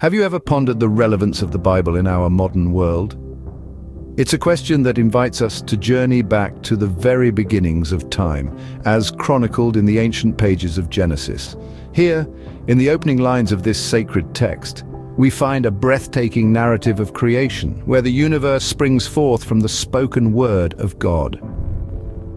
Have you ever pondered the relevance of the Bible in our modern world? It's a question that invites us to journey back to the very beginnings of time, as chronicled in the ancient pages of Genesis. Here, in the opening lines of this sacred text, we find a breathtaking narrative of creation, where the universe springs forth from the spoken word of God.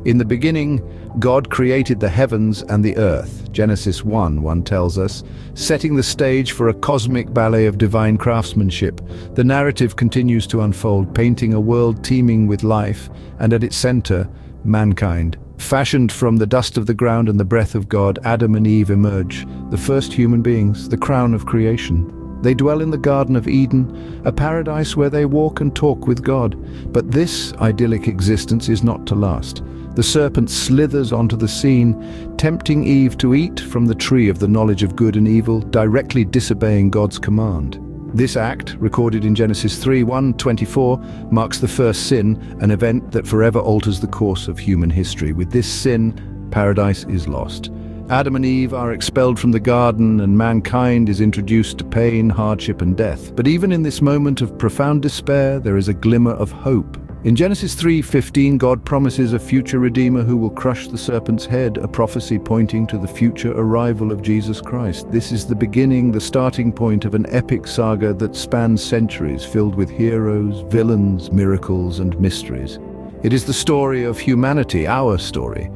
In the beginning, God created the heavens and the earth, Genesis 1:1 tells us, setting the stage for a cosmic ballet of divine craftsmanship. The narrative continues to unfold, painting a world teeming with life, and at its center, mankind. Fashioned from the dust of the ground and the breath of God, Adam and Eve emerge, the first human beings, the crown of creation. They dwell in the Garden of Eden, a paradise where they walk and talk with God. But this idyllic existence is not to last. The serpent slithers onto the scene, tempting Eve to eat from the tree of the knowledge of good and evil, directly disobeying God's command. This act, recorded in Genesis 3:1-24, marks the first sin, an event that forever alters the course of human history. With this sin, paradise is lost. Adam and Eve are expelled from the garden, and mankind is introduced to pain, hardship, and death. But even in this moment of profound despair, there is a glimmer of hope. In Genesis 3:15, God promises a future Redeemer who will crush the serpent's head, a prophecy pointing to the future arrival of Jesus Christ. This is the beginning, the starting point of an epic saga that spans centuries, filled with heroes, villains, miracles, and mysteries. It is the story of humanity, our story,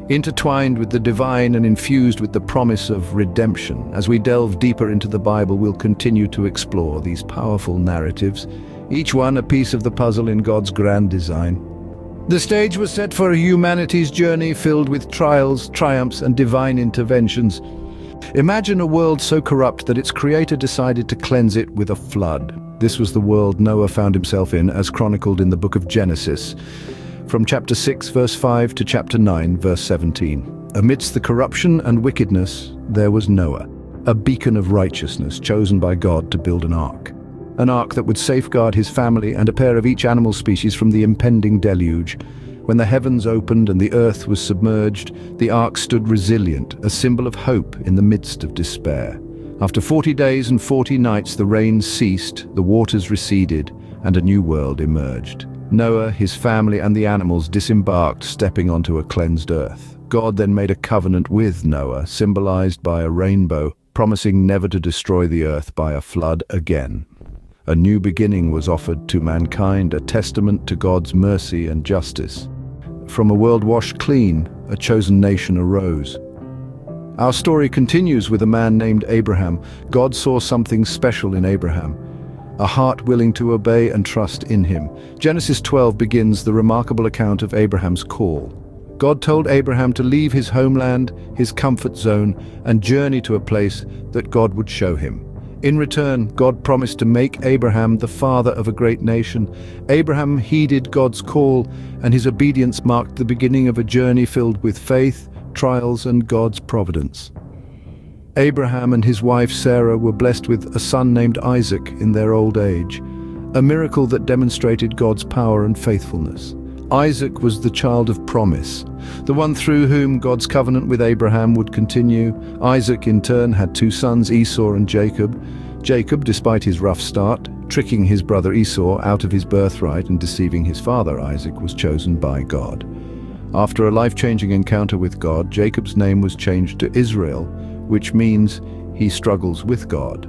intertwined with the divine and infused with the promise of redemption. As we delve deeper into the Bible, we'll continue to explore these powerful narratives, each one a piece of the puzzle in God's grand design. The stage was set for humanity's journey filled with trials, triumphs, and divine interventions. Imagine a world so corrupt that its creator decided to cleanse it with a flood. This was the world Noah found himself in, as chronicled in the book of Genesis, from chapter 6, verse 5 to chapter 9, verse 17. Amidst the corruption and wickedness, there was Noah, a beacon of righteousness chosen by God to build an ark. An ark that would safeguard his family and a pair of each animal species from the impending deluge. When the heavens opened and the earth was submerged, the ark stood resilient, a symbol of hope in the midst of despair. After 40 days and 40 nights, the rain ceased, the waters receded, and a new world emerged. Noah, his family, and the animals disembarked, stepping onto a cleansed earth. God then made a covenant with Noah, symbolized by a rainbow, promising never to destroy the earth by a flood again. A new beginning was offered to mankind, a testament to God's mercy and justice. From a world washed clean, a chosen nation arose. Our story continues with a man named Abraham. God saw something special in Abraham, a heart willing to obey and trust in him. Genesis 12 begins the remarkable account of Abraham's call. God told Abraham to leave his homeland, his comfort zone, and journey to a place that God would show him. In return, God promised to make Abraham the father of a great nation. Abraham heeded God's call, and his obedience marked the beginning of a journey filled with faith, trials, and God's providence. Abraham and his wife Sarah were blessed with a son named Isaac in their old age, a miracle that demonstrated God's power and faithfulness. Isaac was the child of promise, the one through whom God's covenant with Abraham would continue. Isaac, in turn, had two sons, Esau and Jacob. Jacob, despite his rough start, tricking his brother Esau out of his birthright and deceiving his father Isaac, was chosen by God. After a life-changing encounter with God, Jacob's name was changed to Israel, which means he struggles with God.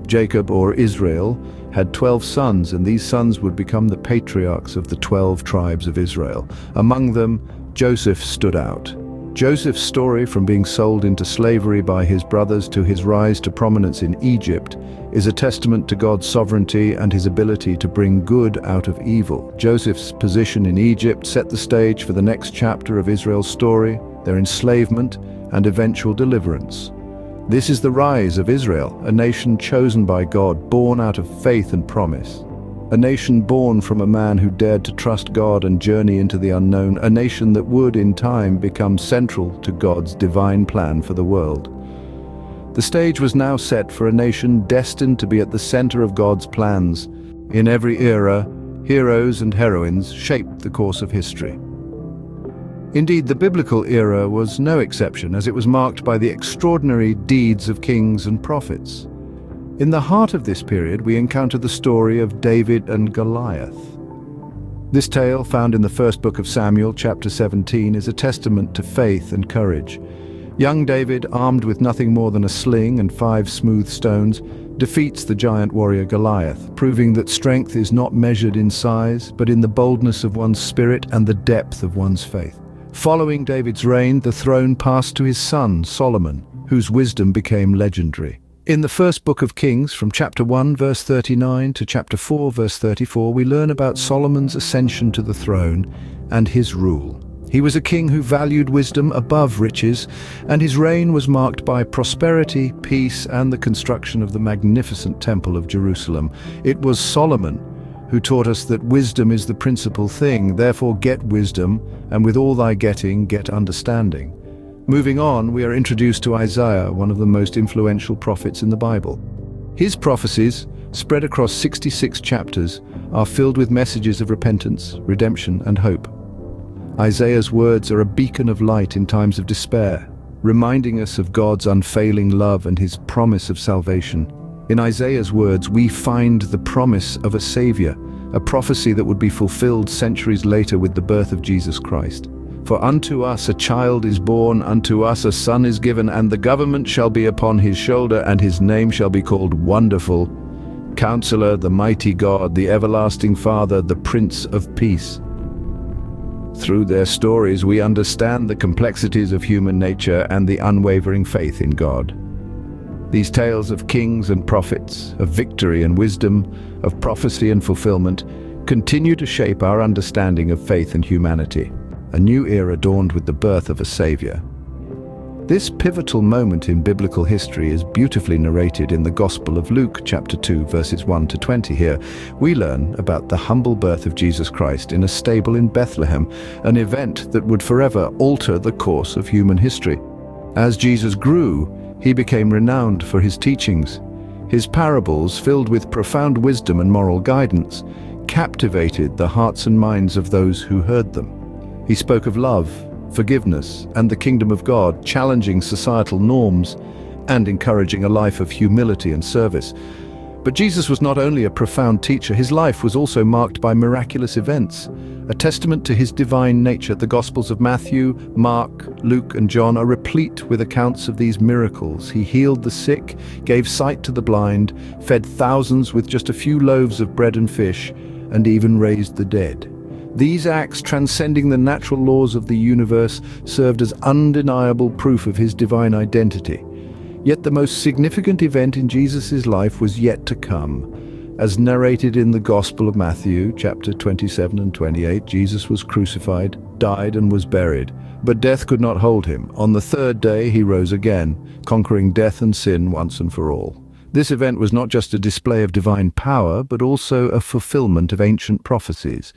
Jacob, or Israel, had 12 sons, and these sons would become the patriarchs of the 12 tribes of Israel. Among them, Joseph stood out. Joseph's story, from being sold into slavery by his brothers to his rise to prominence in Egypt, is a testament to God's sovereignty and his ability to bring good out of evil. Joseph's position in Egypt set the stage for the next chapter of Israel's story, their enslavement and eventual deliverance. This is the rise of Israel, a nation chosen by God, born out of faith and promise. A nation born from a man who dared to trust God and journey into the unknown, a nation that would, in time, become central to God's divine plan for the world. The stage was now set for a nation destined to be at the center of God's plans. In every era, heroes and heroines shaped the course of history. Indeed, the biblical era was no exception, as it was marked by the extraordinary deeds of kings and prophets. In the heart of this period, we encounter the story of David and Goliath. This tale, found in the first book of Samuel, chapter 17, is a testament to faith and courage. Young David, armed with nothing more than a sling and 5 smooth stones, defeats the giant warrior Goliath, proving that strength is not measured in size, but in the boldness of one's spirit and the depth of one's faith. Following David's reign, the throne passed to his son, Solomon, whose wisdom became legendary. In the first book of Kings, from chapter 1, verse 39 to chapter 4, verse 34, we learn about Solomon's ascension to the throne and his rule. He was a king who valued wisdom above riches, and his reign was marked by prosperity, peace, and the construction of the magnificent Temple of Jerusalem. It was Solomon who taught us that wisdom is the principal thing, therefore get wisdom, and with all thy getting, get understanding. Moving on, we are introduced to Isaiah, one of the most influential prophets in the Bible. His prophecies, spread across 66 chapters, are filled with messages of repentance, redemption, and hope. Isaiah's words are a beacon of light in times of despair, reminding us of God's unfailing love and his promise of salvation. In Isaiah's words, we find the promise of a Savior, a prophecy that would be fulfilled centuries later with the birth of Jesus Christ. For unto us a child is born, unto us a son is given, and the government shall be upon his shoulder, and his name shall be called Wonderful, Counselor, the Mighty God, the Everlasting Father, the Prince of Peace. Through their stories, we understand the complexities of human nature and the unwavering faith in God. These tales of kings and prophets, of victory and wisdom, of prophecy and fulfillment, continue to shape our understanding of faith and humanity. A new era dawned with the birth of a Savior. This pivotal moment in biblical history is beautifully narrated in the Gospel of Luke, chapter 2, verses 1 to 20. Here, we learn about the humble birth of Jesus Christ in a stable in Bethlehem, an event that would forever alter the course of human history. As Jesus grew, he became renowned for his teachings. His parables, filled with profound wisdom and moral guidance, captivated the hearts and minds of those who heard them. He spoke of love, forgiveness, and the kingdom of God, challenging societal norms and encouraging a life of humility and service. But Jesus was not only a profound teacher, his life was also marked by miraculous events, a testament to his divine nature. The Gospels of Matthew, Mark, Luke, and John are replete with accounts of these miracles. He healed the sick, gave sight to the blind, fed thousands with just a few loaves of bread and fish, and even raised the dead. These acts, transcending the natural laws of the universe, served as undeniable proof of his divine identity. Yet the most significant event in Jesus' life was yet to come. As narrated in the Gospel of Matthew, chapter 27 and 28, Jesus was crucified, died, and was buried. But death could not hold him. On the third day he rose again, conquering death and sin once and for all. This event was not just a display of divine power, but also a fulfillment of ancient prophecies.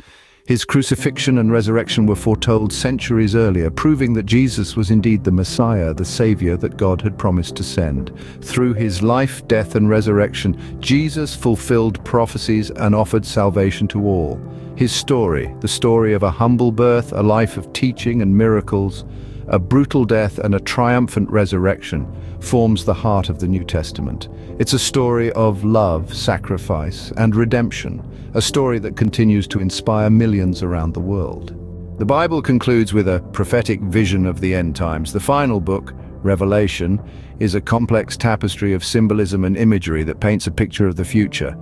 His crucifixion and resurrection were foretold centuries earlier, proving that Jesus was indeed the Messiah, the Savior that God had promised to send. Through his life, death, and resurrection, Jesus fulfilled prophecies and offered salvation to all. His story, the story of a humble birth, a life of teaching and miracles, a brutal death, and a triumphant resurrection, forms the heart of the New Testament. It's a story of love, sacrifice, and redemption, a story that continues to inspire millions around the world. The Bible concludes with a prophetic vision of the end times. The final book, Revelation, is a complex tapestry of symbolism and imagery that paints a picture of the future.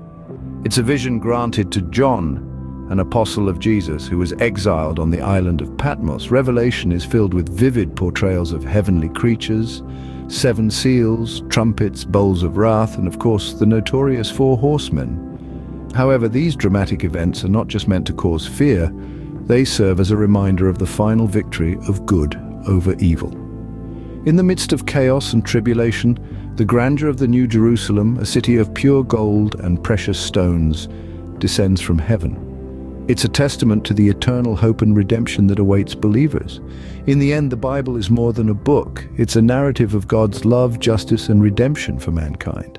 It's a vision granted to John, an apostle of Jesus who was exiled on the island of Patmos. Revelation is filled with vivid portrayals of heavenly creatures, 7 seals, trumpets, bowls of wrath, and of course the notorious 4 horsemen. However, these dramatic events are not just meant to cause fear, they serve as a reminder of the final victory of good over evil. In the midst of chaos and tribulation, the grandeur of the New Jerusalem, a city of pure gold and precious stones, descends from heaven. It's a testament to the eternal hope and redemption that awaits believers. In the end, the Bible is more than a book. It's a narrative of God's love, justice, and redemption for mankind.